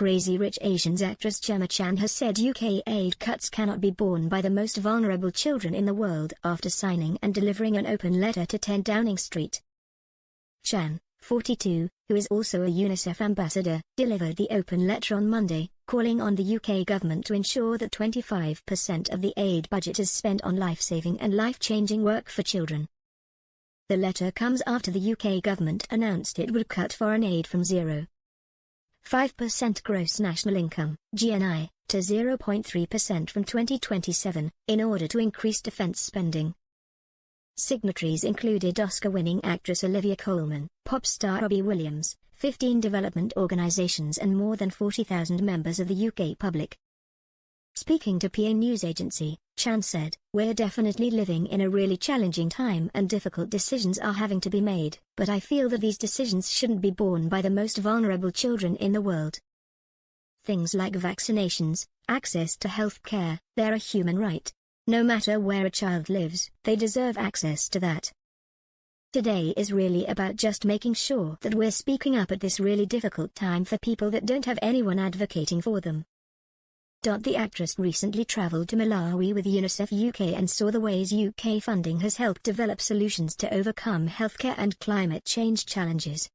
Crazy Rich Asians actress Gemma Chan has said UK aid cuts cannot be borne by the most vulnerable children in the world after signing and delivering an open letter to 10 Downing Street. Chan, 42, who is also a Unicef ambassador, delivered the open letter on Monday, calling on the UK government to ensure that 25% of the aid budget is spent on life-saving and life-changing work for children. The letter comes after the UK government announced it would cut foreign aid from 0.5% gross national income (GNI) to 0.3% from 2027, in order to increase defence spending. Signatories included Oscar-winning actress Olivia Colman, pop star Robbie Williams, 15 development organisations and more than 40,000 members of the UK public. Speaking to PA News Agency, Chan said, "We're definitely living in a really challenging time and difficult decisions are having to be made, but I feel that these decisions shouldn't be borne by the most vulnerable children in the world. Things like vaccinations, access to health care, they're a human right. No matter where a child lives, they deserve access to that. Today is really about just making sure that we're speaking up at this really difficult time for people that don't have anyone advocating for them." The actress recently travelled to Malawi with Unicef UK and saw the ways UK funding has helped develop solutions to overcome healthcare and climate change challenges.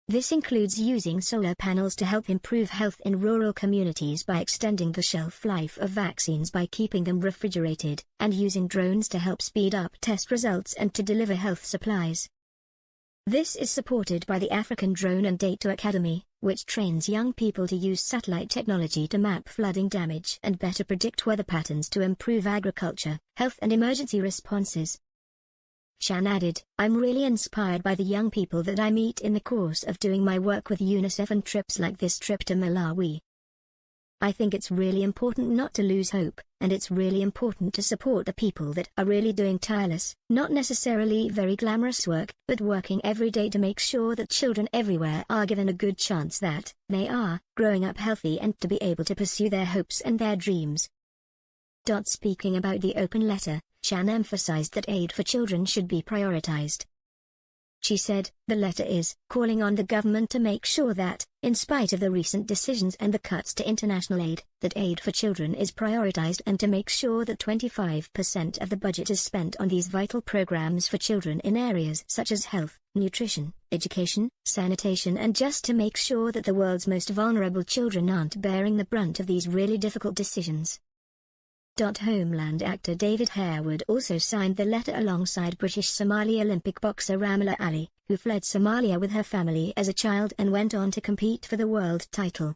This includes using solar panels to help improve health in rural communities by extending the shelf life of vaccines by keeping them refrigerated, and using drones to help speed up test results and to deliver health supplies. This is supported by the African Drone and Data Academy, which trains young people to use satellite technology to map flooding damage and better predict weather patterns to improve agriculture, health and emergency responses. Chan added, "I'm really inspired by the young people that I meet in the course of doing my work with UNICEF and trips like this trip to Malawi. I think it's really important not to lose hope, and it's really important to support the people that are really doing tireless, not necessarily very glamorous work, but working every day to make sure that children everywhere are given a good chance that they are growing up healthy and to be able to pursue their hopes and their dreams." Speaking about the open letter, Chan emphasized that aid for children should be prioritized. She said, "The letter is calling on the government to make sure that, in spite of the recent decisions and the cuts to international aid, that aid for children is prioritized and to make sure that 25% of the budget is spent on these vital programs for children in areas such as health, nutrition, education, sanitation, and just to make sure that the world's most vulnerable children aren't bearing the brunt of these really difficult decisions." Homeland actor David Harewood also signed the letter alongside British Somali Olympic boxer Ramla Ali, who fled Somalia with her family as a child and went on to compete for the world title.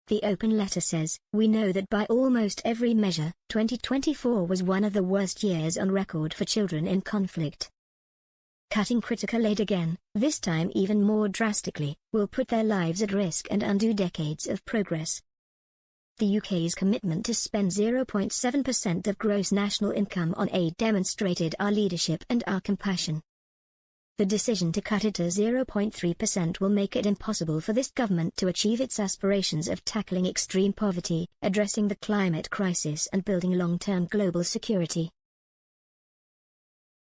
The open letter says, "We know that by almost every measure, 2024 was one of the worst years on record for children in conflict. Cutting critical aid again, this time even more drastically, will put their lives at risk and undo decades of progress. The UK's commitment to spend 0.7% of gross national income on aid demonstrated our leadership and our compassion. The decision to cut it to 0.3% will make it impossible for this government to achieve its aspirations of tackling extreme poverty, addressing the climate crisis and building long-term global security."